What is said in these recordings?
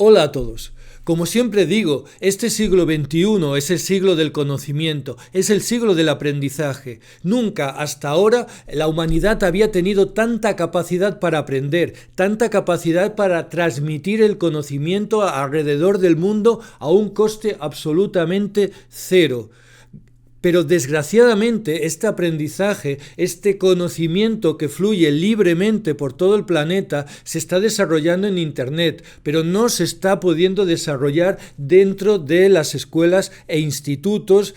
Hola a todos. Como siempre digo, este siglo XXI es el siglo del conocimiento, es el siglo del aprendizaje. Nunca hasta ahora la humanidad había tenido tanta capacidad para aprender, tanta capacidad para transmitir el conocimiento alrededor del mundo a un coste absolutamente cero. Pero desgraciadamente este aprendizaje, este conocimiento que fluye libremente por todo el planeta se está desarrollando en Internet, pero no se está pudiendo desarrollar dentro de las escuelas e institutos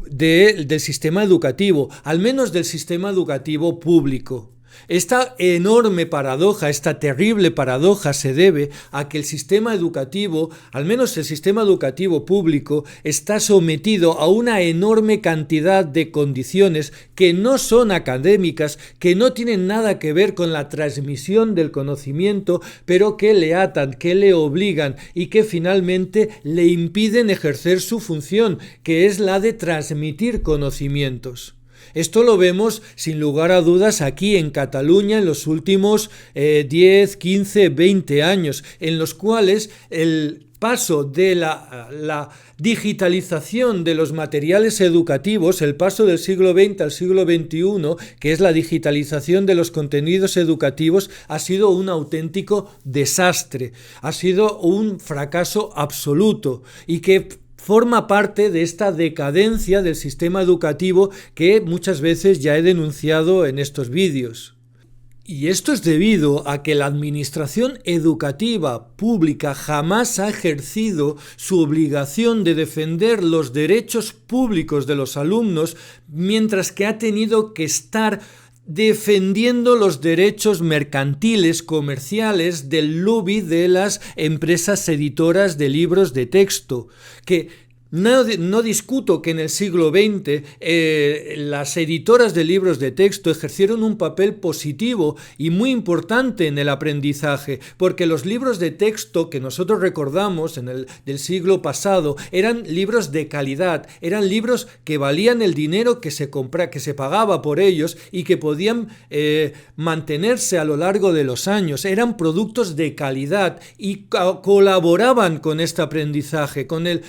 del sistema educativo, al menos del sistema educativo público. Esta enorme paradoja, esta terrible paradoja se debe a que el sistema educativo, al menos el sistema educativo público, está sometido a una enorme cantidad de condiciones que no son académicas, que no tienen nada que ver con la transmisión del conocimiento, pero que le atan, que le obligan y que finalmente le impiden ejercer su función, que es la de transmitir conocimientos. Esto lo vemos sin lugar a dudas aquí en Cataluña en los últimos 10, 15, 20 años, en los cuales el paso de la digitalización de los materiales educativos, el paso del siglo XX al siglo XXI, que es la digitalización de los contenidos educativos, ha sido un auténtico desastre, ha sido un fracaso absoluto y que forma parte de esta decadencia del sistema educativo que muchas veces ya he denunciado en estos vídeos. Y esto es debido a que la administración educativa pública jamás ha ejercido su obligación de defender los derechos públicos de los alumnos, mientras que ha tenido que estar defendiendo los derechos mercantiles, comerciales del lobby de las empresas editoras de libros de texto, que no discuto que en el siglo XX las editoras de libros de texto ejercieron un papel positivo y muy importante en el aprendizaje, porque los libros de texto que nosotros recordamos del siglo pasado eran libros de calidad, eran libros que valían el dinero que se pagaba por ellos y que podían mantenerse a lo largo de los años, eran productos de calidad y colaboraban con este aprendizaje, con el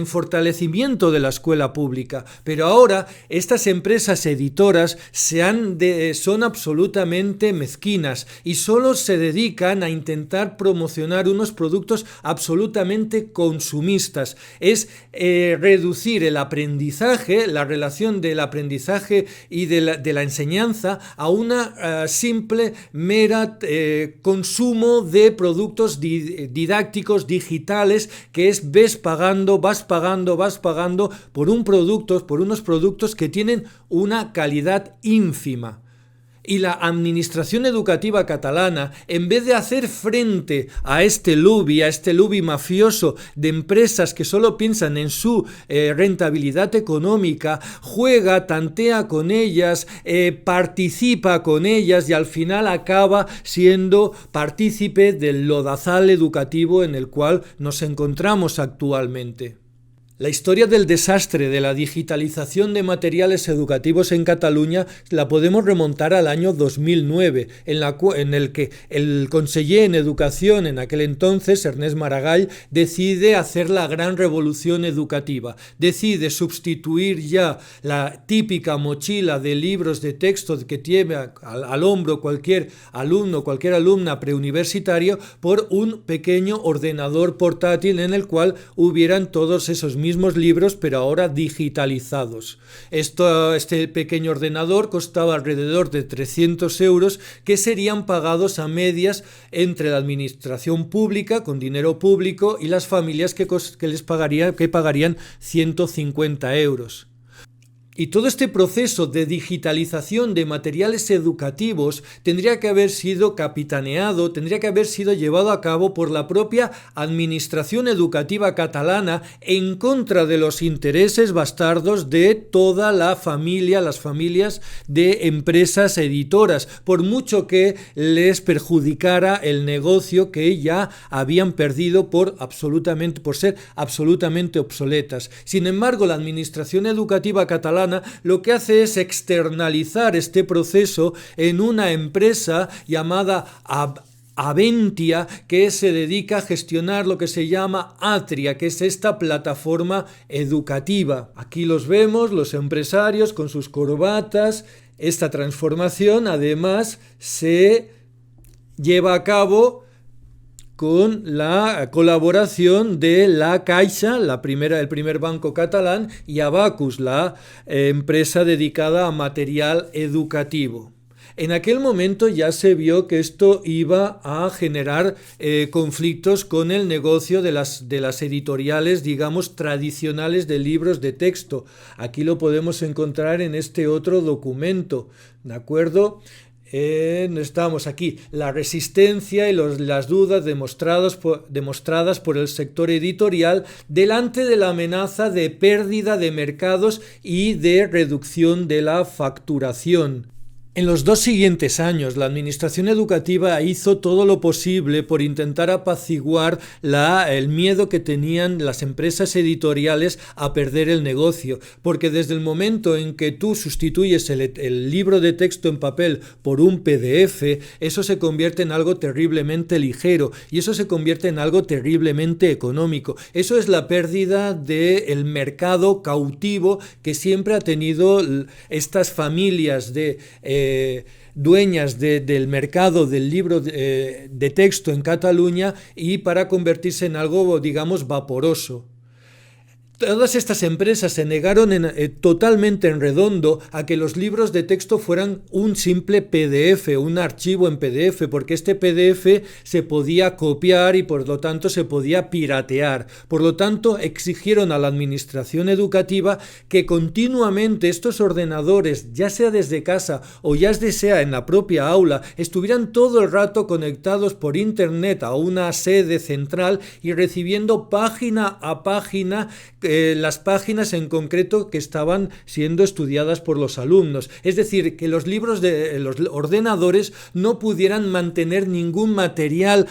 fortalecimiento de la escuela pública. Pero ahora estas empresas editoras son absolutamente mezquinas y solo se dedican a intentar promocionar unos productos absolutamente consumistas. Es reducir el aprendizaje, la relación del aprendizaje y de la enseñanza a una simple, mera consumo de productos didácticos digitales, que es vas pagando por unos productos que tienen una calidad ínfima. Y la administración educativa catalana, en vez de hacer frente a este lobby mafioso de empresas que solo piensan en su rentabilidad económica, tantea con ellas, participa con ellas y al final acaba siendo partícipe del lodazal educativo en el cual nos encontramos actualmente. La historia del desastre de la digitalización de materiales educativos en Cataluña la podemos remontar al año 2009, en el que el conseller en Educación en aquel entonces, Ernest Maragall, decide hacer la gran revolución educativa. Decide sustituir ya la típica mochila de libros de texto que lleva al hombro cualquier alumno, cualquier alumna preuniversitario, por un pequeño ordenador portátil en el cual hubieran todos esos mismos libros, pero ahora digitalizados. Este pequeño ordenador costaba alrededor de 300 euros, que serían pagados a medias entre la administración pública, con dinero público, y las familias que pagarían 150 euros. Y todo este proceso de digitalización de materiales educativos tendría que haber sido capitaneado, tendría que haber sido llevado a cabo por la propia administración educativa catalana en contra de los intereses bastardos de toda la familia, las familias de empresas editoras, por mucho que les perjudicara el negocio que ya habían perdido por ser absolutamente obsoletas. Sin embargo, la administración educativa catalana lo que hace es externalizar este proceso en una empresa llamada Aventia, que se dedica a gestionar lo que se llama Atria, que es esta plataforma educativa. Aquí los vemos, los empresarios con sus corbatas. Esta transformación además se lleva a cabo con la colaboración de la Caixa, el primer banco catalán, y Abacus, la empresa dedicada a material educativo. En aquel momento ya se vio que esto iba a generar conflictos con el negocio de las editoriales, digamos, tradicionales de libros de texto. Aquí lo podemos encontrar en este otro documento, ¿de acuerdo? Estamos aquí, la resistencia y las dudas demostradas por el sector editorial delante de la amenaza de pérdida de mercados y de reducción de la facturación. En los 2 siguientes años, la administración educativa hizo todo lo posible por intentar apaciguar el miedo que tenían las empresas editoriales a perder el negocio, porque desde el momento en que tú sustituyes el libro de texto en papel por un PDF, eso se convierte en algo terriblemente ligero y eso se convierte en algo terriblemente económico. Eso es la pérdida del mercado cautivo que siempre ha tenido estas familias dueñas del mercado del libro de texto en Cataluña, y para convertirse en algo, digamos, vaporoso. Todas estas empresas se negaron totalmente en redondo a que los libros de texto fueran un simple PDF, un archivo en PDF, porque este PDF se podía copiar y por lo tanto se podía piratear. Por lo tanto, exigieron a la administración educativa que continuamente estos ordenadores, ya sea desde casa o ya sea en la propia aula, estuvieran todo el rato conectados por internet a una sede central y recibiendo página a página las páginas en concreto que estaban siendo estudiadas por los alumnos. Es decir, que los ordenadores no pudieran mantener ningún material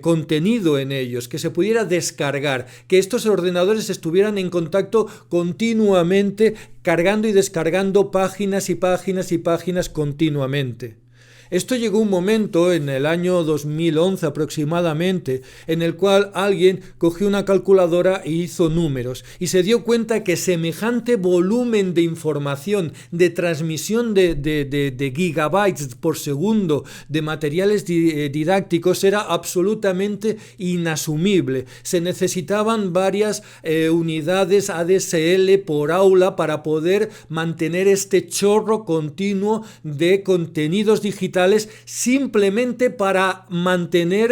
contenido en ellos, que se pudiera descargar, que estos ordenadores estuvieran en contacto continuamente, cargando y descargando páginas y páginas y páginas continuamente. Esto llegó un momento en el año 2011 aproximadamente, en el cual alguien cogió una calculadora y hizo números y se dio cuenta que semejante volumen de información, de transmisión de gigabytes por segundo de materiales didácticos era absolutamente inasumible. Se necesitaban varias unidades ADSL por aula para poder mantener este chorro continuo de contenidos digitales, simplemente para mantener,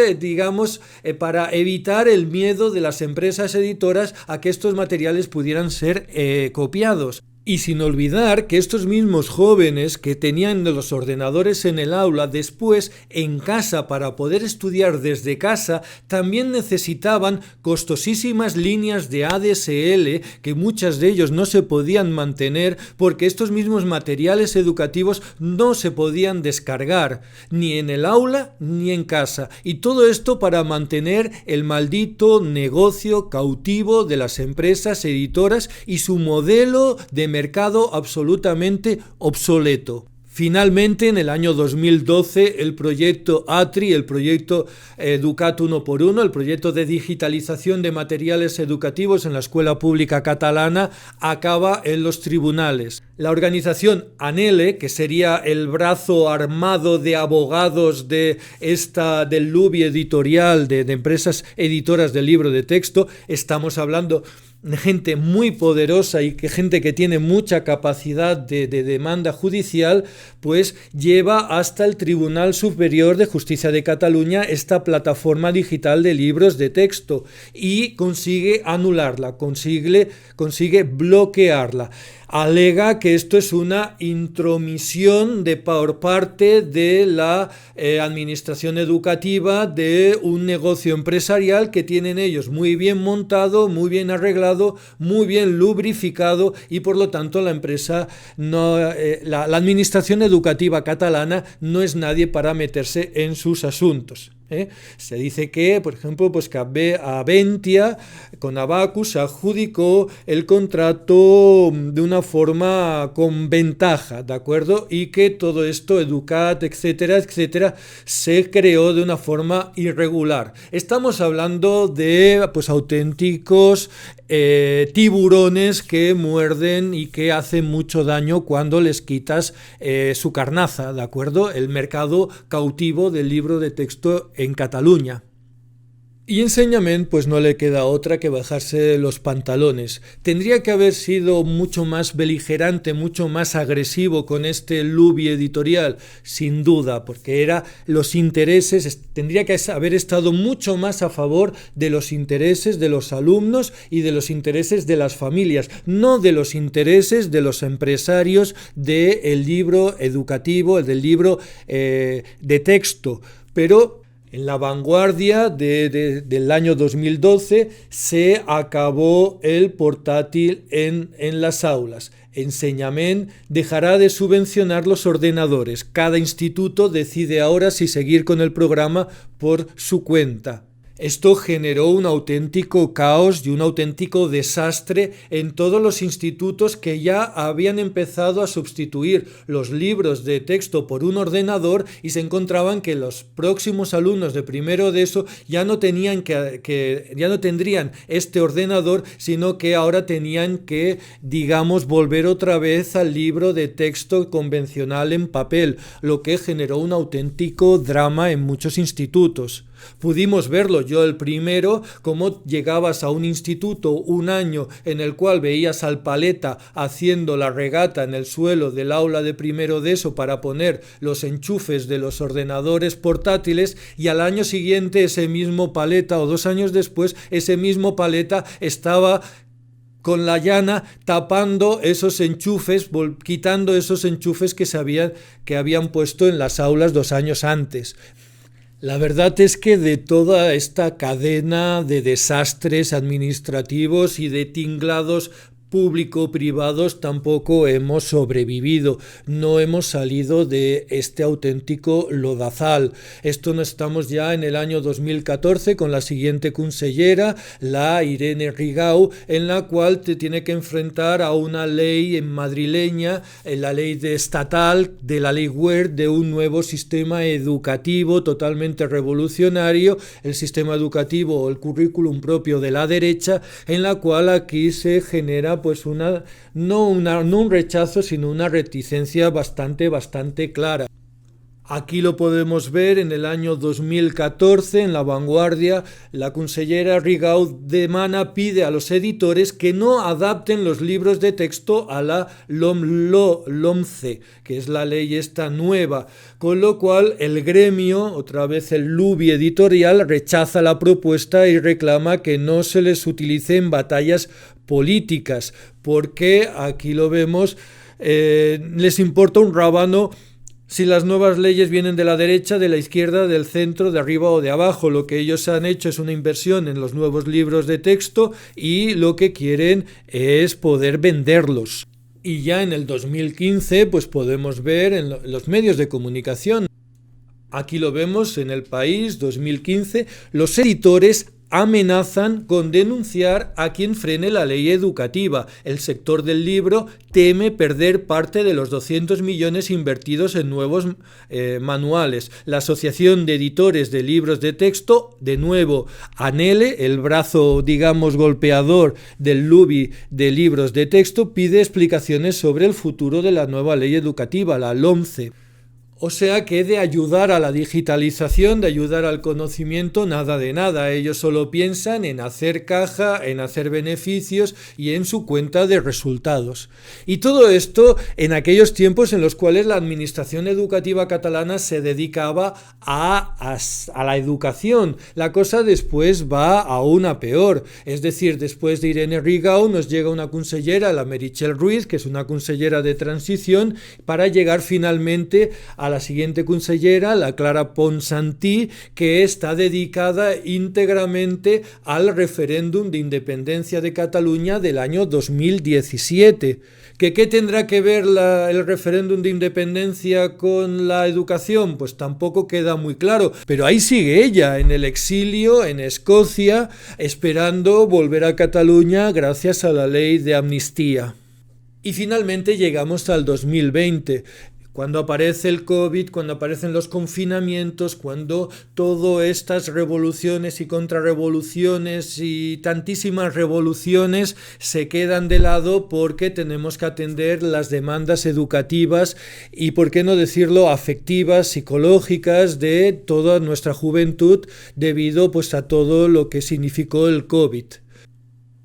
para evitar el miedo de las empresas editoras a que estos materiales pudieran ser copiados. Y sin olvidar que estos mismos jóvenes que tenían los ordenadores en el aula, después en casa, para poder estudiar desde casa, también necesitaban costosísimas líneas de ADSL, que muchas de ellos no se podían mantener porque estos mismos materiales educativos no se podían descargar, ni en el aula ni en casa. Y todo esto para mantener el maldito negocio cautivo de las empresas editoras y su modelo de mercado absolutamente obsoleto. Finalmente, en el año 2012, el proyecto ATRI, el proyecto Educat 1x1, el proyecto de digitalización de materiales educativos en la escuela pública catalana, acaba en los tribunales. La organización ANELE, que sería el brazo armado de abogados del lobby editorial de empresas editoras de libro de texto, estamos hablando de gente muy poderosa y gente que tiene mucha capacidad de demanda judicial, pues lleva hasta el Tribunal Superior de Justicia de Cataluña esta plataforma digital de libros de texto y consigue anularla, consigue bloquearla. Alega que esto es una intromisión por parte de la administración educativa de un negocio empresarial que tienen ellos muy bien montado, muy bien arreglado, muy bien lubrificado, y por lo tanto la empresa la administración educativa catalana no es nadie para meterse en sus asuntos. Se dice que, por ejemplo, pues que Aventia con Abacus adjudicó el contrato de una forma con ventaja, ¿de acuerdo? Y que todo esto, Educat, etcétera, etcétera, se creó de una forma irregular. Estamos hablando de pues auténticos tiburones que muerden y que hacen mucho daño cuando les quitas su carnaza, ¿de acuerdo? El mercado cautivo del libro de texto en Cataluña. Y Enseñament pues no le queda otra que bajarse los pantalones. Tendría que haber sido mucho más beligerante, mucho más agresivo con este lobby editorial, sin duda, porque era los intereses, tendría que haber estado mucho más a favor de los intereses de los alumnos y de los intereses de las familias, no de los intereses de los empresarios del libro educativo, del libro de texto. Pero en La Vanguardia del año 2012 se acabó el portátil en las aulas. Enseñament dejará de subvencionar los ordenadores. Cada instituto decide ahora si seguir con el programa por su cuenta. Esto generó un auténtico caos y un auténtico desastre en todos los institutos que ya habían empezado a sustituir los libros de texto por un ordenador y se encontraban que los próximos alumnos de primero de eso ya no tenían ya no tendrían este ordenador, sino que ahora tenían que, digamos, volver otra vez al libro de texto convencional en papel, lo que generó un auténtico drama en muchos institutos. Pudimos verlo, yo el primero, cómo llegabas a un instituto un año en el cual veías al paleta haciendo la regata en el suelo del aula de primero de eso para poner los enchufes de los ordenadores portátiles, y al año siguiente ese mismo paleta, o 2 años después, ese mismo paleta estaba con la llana tapando esos enchufes, quitando esos enchufes que habían puesto en las aulas 2 años antes. La verdad es que de toda esta cadena de desastres administrativos y de tinglados público-privados tampoco hemos sobrevivido, no hemos salido de este auténtico lodazal. Esto no estamos ya en el año 2014 con la siguiente consellera, la Irene Rigau, en la cual te tiene que enfrentar a una ley madrileña, la ley estatal, de la ley Wert, de un nuevo sistema educativo totalmente revolucionario, el sistema educativo o el currículum propio de la derecha, en la cual aquí se genera pues no un rechazo, sino una reticencia bastante clara. Aquí lo podemos ver en el año 2014, en La Vanguardia, la consellera Rigau pide a los editores que no adapten los libros de texto a la LOMCE, que es la ley esta nueva, con lo cual el gremio, otra vez el lobby editorial, rechaza la propuesta y reclama que no se les utilice en batallas políticas, porque aquí lo vemos, les importa un rábano si las nuevas leyes vienen de la derecha, de la izquierda, del centro, de arriba o de abajo. Lo que ellos han hecho es una inversión en los nuevos libros de texto y lo que quieren es poder venderlos. Y ya en el 2015 pues podemos ver en los medios de comunicación, aquí lo vemos en El País 2015, los editores amenazan con denunciar a quien frene la ley educativa. El sector del libro teme perder parte de los 200 millones invertidos en nuevos manuales. La Asociación de Editores de Libros de Texto, de nuevo, ANELE, el brazo, digamos, golpeador del lobby de libros de texto, pide explicaciones sobre el futuro de la nueva ley educativa, la LOMCE. O sea que de ayudar a la digitalización, de ayudar al conocimiento, nada de nada. Ellos solo piensan en hacer caja, en hacer beneficios y en su cuenta de resultados. Y todo esto en aquellos tiempos en los cuales la administración educativa catalana se dedicaba a la educación. La cosa después va aún a peor. Es decir, después de Irene Rigau nos llega una consellera, la Meritxell Ruiz, que es una consellera de transición, para llegar finalmente a la siguiente consellera, la Clara Ponsatí, que está dedicada íntegramente al referéndum de independencia de Cataluña del año 2017. ¿Qué tendrá que ver el referéndum de independencia con la educación? Pues tampoco queda muy claro, pero ahí sigue ella, en el exilio, en Escocia, esperando volver a Cataluña gracias a la ley de amnistía. Y finalmente llegamos al 2020. Cuando aparece el COVID, cuando aparecen los confinamientos, cuando todas estas revoluciones y contrarrevoluciones y tantísimas revoluciones se quedan de lado porque tenemos que atender las demandas educativas y, por qué no decirlo, afectivas, psicológicas de toda nuestra juventud debido pues a todo lo que significó el COVID.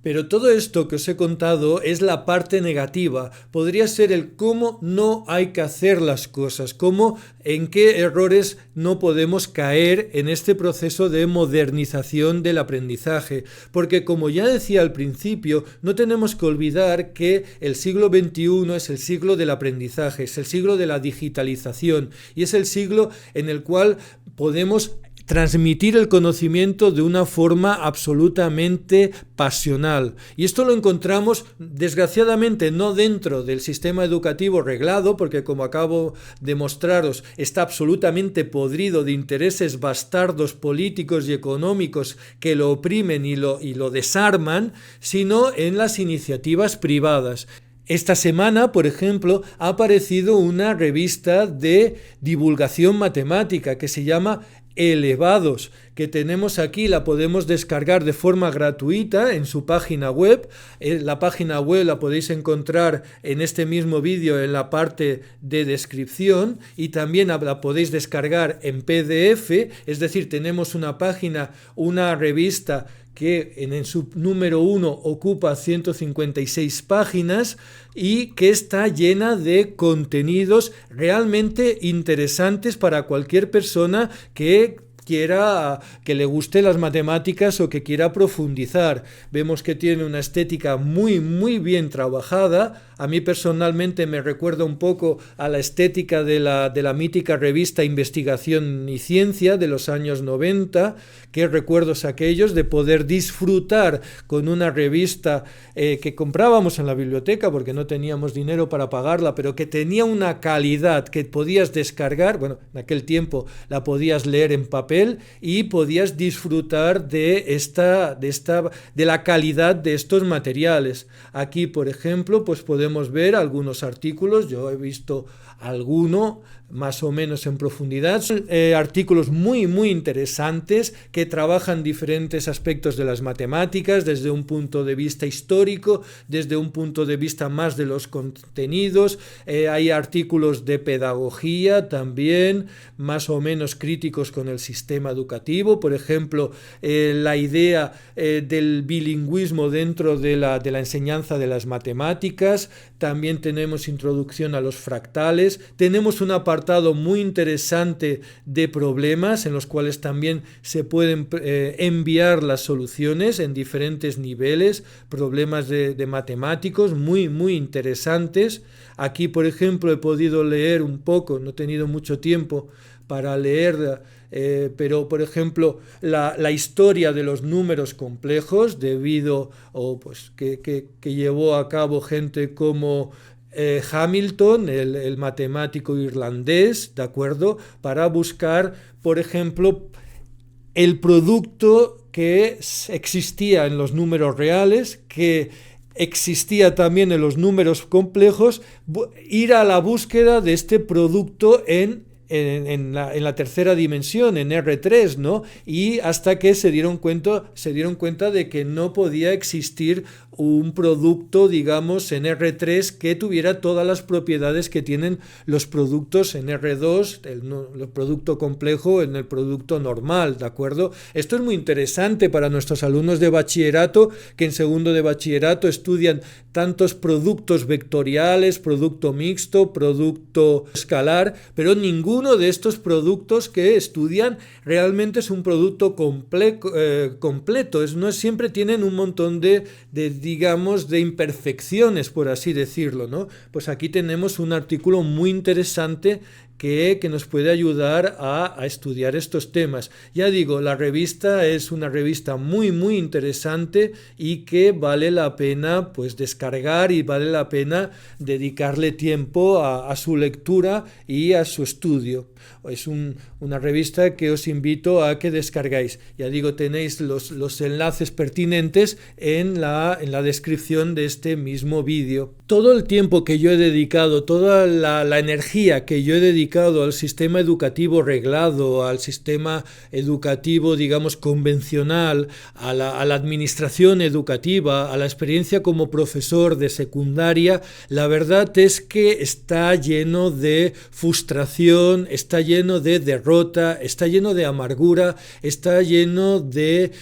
Pero todo esto que os he contado es la parte negativa. Podría ser el cómo no hay que hacer las cosas, cómo, en qué errores no podemos caer en este proceso de modernización del aprendizaje. Porque, como ya decía al principio, no tenemos que olvidar que el siglo XXI es el siglo del aprendizaje, es el siglo de la digitalización y es el siglo en el cual podemos transmitir el conocimiento de una forma absolutamente pasional. Y esto lo encontramos, desgraciadamente, no dentro del sistema educativo reglado, porque, como acabo de mostraros, está absolutamente podrido de intereses bastardos políticos y económicos que lo oprimen y lo desarman, sino en las iniciativas privadas. Esta semana, por ejemplo, ha aparecido una revista de divulgación matemática que se llama Elevados, que tenemos aquí, la podemos descargar de forma gratuita en su página web. La página web la podéis encontrar en este mismo vídeo en la parte de descripción y también la podéis descargar en PDF, es decir, tenemos una página, una revista que en su número 1 ocupa 156 páginas y que está llena de contenidos realmente interesantes para cualquier persona que quiera, que le guste las matemáticas o que quiera profundizar. Vemos que tiene una estética muy, muy bien trabajada. A mí personalmente me recuerda un poco a la estética de la mítica revista Investigación y Ciencia de los años 90. Qué recuerdos aquellos de poder disfrutar con una revista que comprábamos en la biblioteca porque no teníamos dinero para pagarla, pero que tenía una calidad que podías descargar. Bueno, en aquel tiempo la podías leer en papel y podías disfrutar de la calidad de estos materiales. Aquí, por ejemplo, pues podemos ver algunos artículos. Yo he visto alguno más o menos en profundidad. Son artículos muy, muy interesantes que trabajan diferentes aspectos de las matemáticas desde un punto de vista histórico, desde un punto de vista más de los contenidos. Hay artículos de pedagogía también, más o menos críticos con el sistema educativo. Por ejemplo, la idea del bilingüismo dentro de la enseñanza de las matemáticas. También tenemos introducción a los fractales. Tenemos un apartado muy interesante de problemas en los cuales también se pueden enviar las soluciones en diferentes niveles, problemas de matemáticos muy, muy interesantes. Aquí, por ejemplo, he podido leer un poco, no he tenido mucho tiempo para leer, pero por ejemplo la historia de los números complejos debido que llevó a cabo gente como Hamilton, el matemático irlandés, ¿de acuerdo? Para buscar, por ejemplo, el producto que existía en los números reales, que existía también en los números complejos, ir a la búsqueda de este producto en la tercera dimensión, en R3, ¿no? Y hasta que se dieron cuenta de que no podía existir un producto, digamos, en R3 que tuviera todas las propiedades que tienen los productos en R2, el producto complejo en el producto normal, ¿de acuerdo? Esto es muy interesante para nuestros alumnos de bachillerato, que en segundo de bachillerato estudian tantos productos vectoriales, producto mixto, producto escalar, pero ninguno de estos productos que estudian realmente es un producto completo, no siempre tienen un montón de imperfecciones, por así decirlo, ¿no? Pues aquí tenemos un artículo muy interesante que nos puede ayudar a estudiar estos temas. Ya digo, la revista es una revista muy muy interesante y que vale la pena pues descargar y vale la pena dedicarle tiempo a su lectura y a su estudio. Es una revista que os invito a que descargáis. Ya digo, tenéis los enlaces pertinentes en la descripción de este mismo vídeo. Todo el tiempo que yo he dedicado, toda la energía que yo he dedicado al sistema educativo reglado, al sistema educativo, digamos, convencional, a la administración educativa, a la experiencia como profesor de secundaria, la verdad es que está lleno de frustración, está lleno de derrota, está lleno de amargura, está lleno de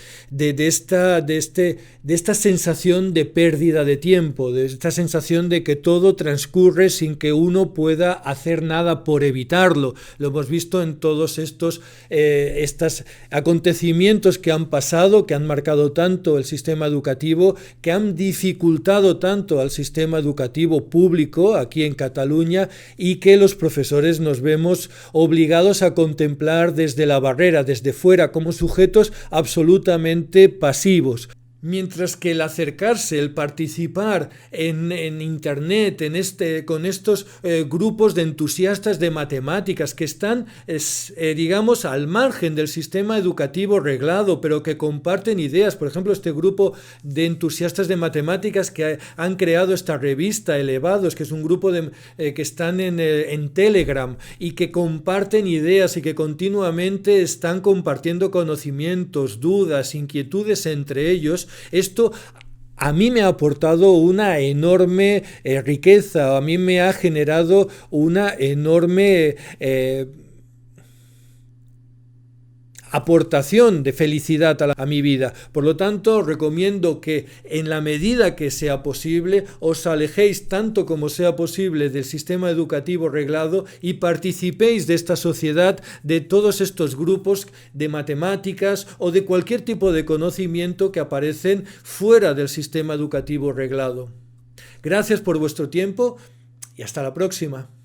esta sensación de pérdida de tiempo, de esta sensación de que todo transcurre sin que uno pueda hacer nada por evitarlo. Lo hemos visto en todos estos acontecimientos que han pasado, que han marcado tanto el sistema educativo, que han dificultado tanto al sistema educativo público aquí en Cataluña y que los profesores nos vemos obligados a contemplar desde la barrera, desde fuera, como sujetos absolutamente pasivos. Mientras que el acercarse, el participar en Internet, con estos grupos de entusiastas de matemáticas que están, digamos, al margen del sistema educativo reglado, pero que comparten ideas. Por ejemplo, este grupo de entusiastas de matemáticas que han creado esta revista, Elevados, que es un grupo que están en Telegram y que comparten ideas y que continuamente están compartiendo conocimientos, dudas, inquietudes entre ellos. Esto a mí me ha aportado una enorme riqueza, a mí me ha generado una enorme aportación de felicidad a mi vida. Por lo tanto, recomiendo que en la medida que sea posible os alejéis tanto como sea posible del sistema educativo reglado y participéis de esta sociedad, de todos estos grupos de matemáticas o de cualquier tipo de conocimiento que aparecen fuera del sistema educativo reglado. Gracias por vuestro tiempo y hasta la próxima.